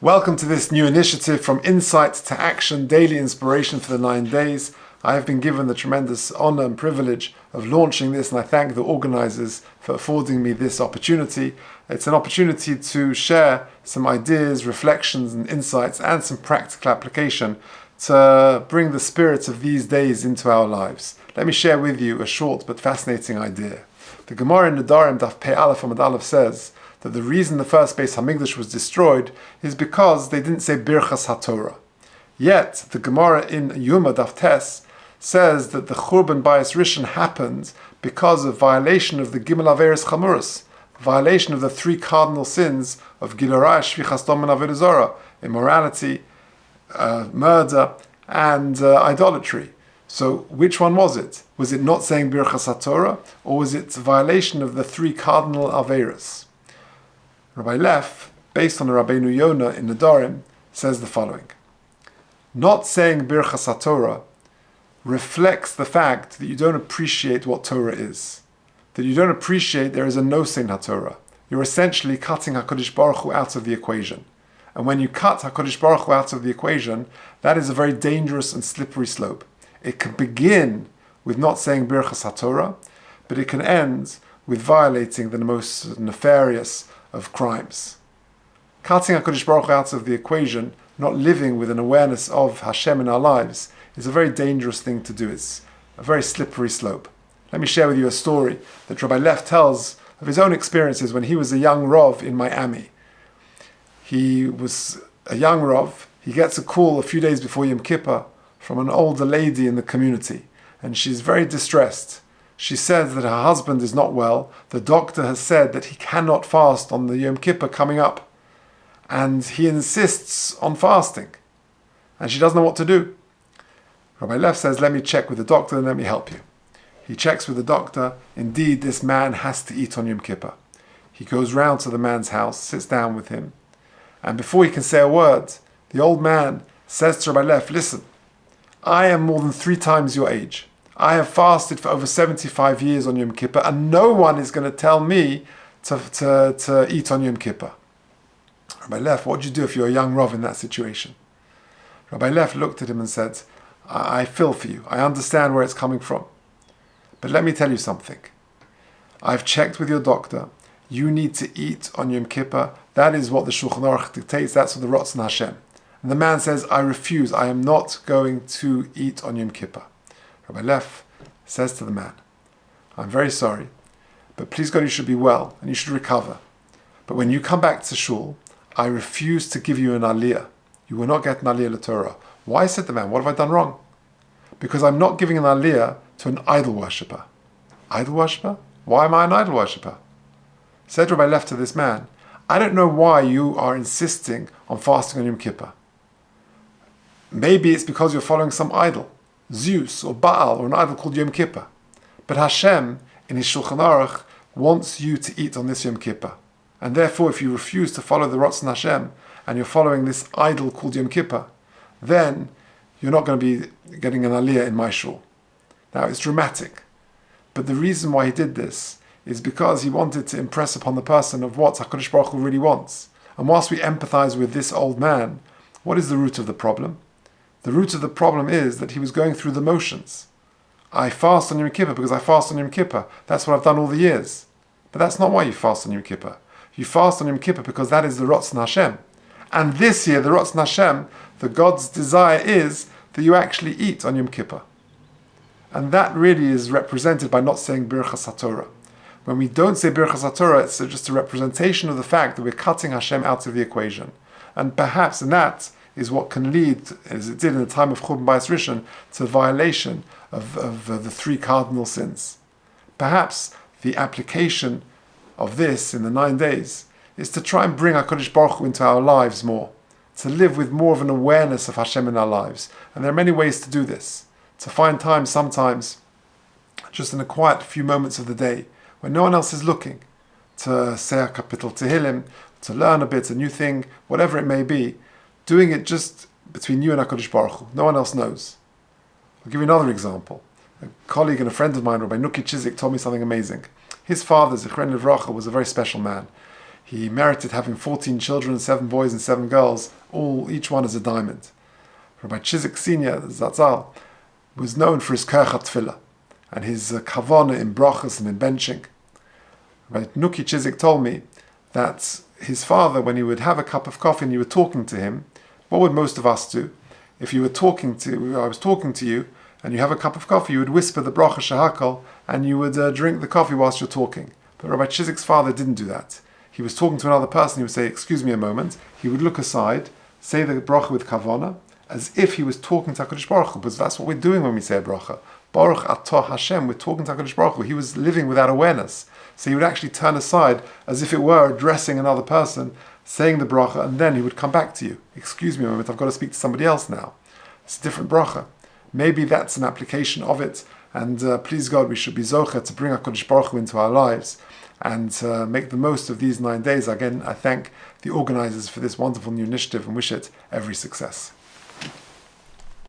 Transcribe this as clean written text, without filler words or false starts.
Welcome to this new initiative from insight to action, daily inspiration for the 9 days. I have been given the tremendous honor and privilege of launching this, and I thank the organizers for affording me this opportunity. It's an opportunity to share some ideas, reflections, and insights, and some practical application to bring the spirit of these days into our lives. Let me share with you a short but fascinating idea. The Gemara in Nedarim, Daf Pei Aleph Amud Aleph says that the reason the first Beis Hamikdash was destroyed is because they didn't say Birchas HaTorah. Yet, the Gemara in Yuma Daf Tes says that the Churban Bayis Rishon happened because of violation of the Gimel Averis Chamuras, violation of the three cardinal sins of Gilarah, Shvichas Dam, and Avodah Zarah, immorality, murder, and idolatry. So which one was it? Was it not saying Birchas HaTorah, or was it a violation of the three cardinal Averis? Rabbi Lef, based on the Rabbeinu Yonah in Nedarim, says the following. Not saying Birchas HaTorah reflects the fact that you don't appreciate what Torah is, that you don't appreciate there is a no-sin HaTorah. You're essentially cutting HaKadosh Baruch Hu out of the equation. And when you cut HaKadosh Baruch Hu out of the equation, that is a very dangerous and slippery slope. It can begin with not saying Birchas HaTorah, but it can end with violating the most nefarious of crimes. Cutting HaKadosh Baruch Hu out of the equation, not living with an awareness of Hashem in our lives, is a very dangerous thing to do. It's a very slippery slope. Let me share with you a story that Rabbi Lef tells of his own experiences when he was a young Rav in Miami. He was a young Rav. He gets a call a few days before Yom Kippur from an older lady in the community, and she's very distressed. She says that her husband is not well. The doctor has said that he cannot fast on the Yom Kippur coming up, and he insists on fasting, and she doesn't know what to do. Rabbi Lef says, let me check with the doctor and let me help you. He checks with the doctor. Indeed, this man has to eat on Yom Kippur. He goes round to the man's house, sits down with him, and before he can say a word, the old man says to Rabbi Lef, listen, I am more than 3 times your age. I have fasted for over 75 years on Yom Kippur, and no one is going to tell me to eat on Yom Kippur. Rabbi Lef, what would you do if you're a young Rav in that situation? Rabbi Lef looked at him and said, I feel for you. I understand where it's coming from. But let me tell you something. I've checked with your doctor. You need to eat on Yom Kippur. That is what the Shulchan Aruch dictates. That's what the Ratzon Hashem. And the man says, I refuse. I am not going to eat on Yom Kippur. Rabbi Lef says to the man, I'm very sorry, but please God, you should be well and you should recover. But when you come back to shul, I refuse to give you an aliyah. You will not get an aliyah l'Torah. Why, said the man, what have I done wrong? Because I'm not giving an aliyah to an idol worshipper. Idol worshipper? Why am I an idol worshipper? Said Rabbi Lef to this man, I don't know why you are insisting on fasting on Yom Kippur. Maybe it's because you're following some idol. Zeus or Baal or an idol called Yom Kippur. But Hashem, in his Shulchan Aruch, wants you to eat on this Yom Kippur. And therefore, if you refuse to follow the Ratzon Hashem and you're following this idol called Yom Kippur, then you're not going to be getting an aliyah in my shul. Now, it's dramatic. But the reason why he did this is because he wanted to impress upon the person of what HaKadosh Baruch Hu really wants. And whilst we empathize with this old man, what is the root of the problem? The root of the problem is that he was going through the motions. I fast on Yom Kippur because I fast on Yom Kippur. That's what I've done all the years. But that's not why you fast on Yom Kippur. You fast on Yom Kippur because that is the Ratzon Hashem. And this year, the Ratzon Hashem, the God's desire is that you actually eat on Yom Kippur. And that really is represented by not saying Birchas HaTorah. When we don't say Birchas HaTorah, it's just a representation of the fact that we're cutting Hashem out of the equation. And perhaps in that is what can lead, as it did in the time of Churban Bayis Rishon, to the violation of the 3 cardinal sins. Perhaps the application of this in the 9 days is to try and bring HaKadosh Baruch Hu into our lives more, to live with more of an awareness of Hashem in our lives. And there are many ways to do this. To find time sometimes, just in a quiet few moments of the day, when no one else is looking, to say a kapitel Tehillim, to learn a bit, a new thing, whatever it may be, doing it just between you and HaKadosh Baruch Hu. No one else knows. I'll give you another example. A colleague and a friend of mine, Rabbi Nuki Chizik, told me something amazing. His father, Zichron Livracha, was a very special man. He merited having 14 children, 7 boys and 7 girls, each one is a diamond. Rabbi Chizik Senior, Zatzal, was known for his kerchat tefillah and his kavana in brachas and in benching. Rabbi Nuki Chizik told me that his father, when he would have a cup of coffee and you were talking to him, what would most of us do? If I was talking to you, and you have a cup of coffee, you would whisper the bracha shehakol, and you would drink the coffee whilst you're talking. But Rabbi Chizik's father didn't do that. He was talking to another person, he would say, excuse me a moment. He would look aside, say the bracha with kavana, as if he was talking to HaKadosh Baruch Hu, because that's what we're doing when we say a bracha. Baruch atah Hashem, we're talking to HaKadosh Baruch Hu. He was living without awareness. So he would actually turn aside, as if it were addressing another person, saying the bracha, and then he would come back to you. Excuse me a moment, I've got to speak to somebody else now. It's a different bracha. Maybe that's an application of it, and please God, we should be zocher to bring HaKadosh Baruch Hu into our lives and make the most of these 9 days. Again, I thank the organizers for this wonderful new initiative and wish it every success.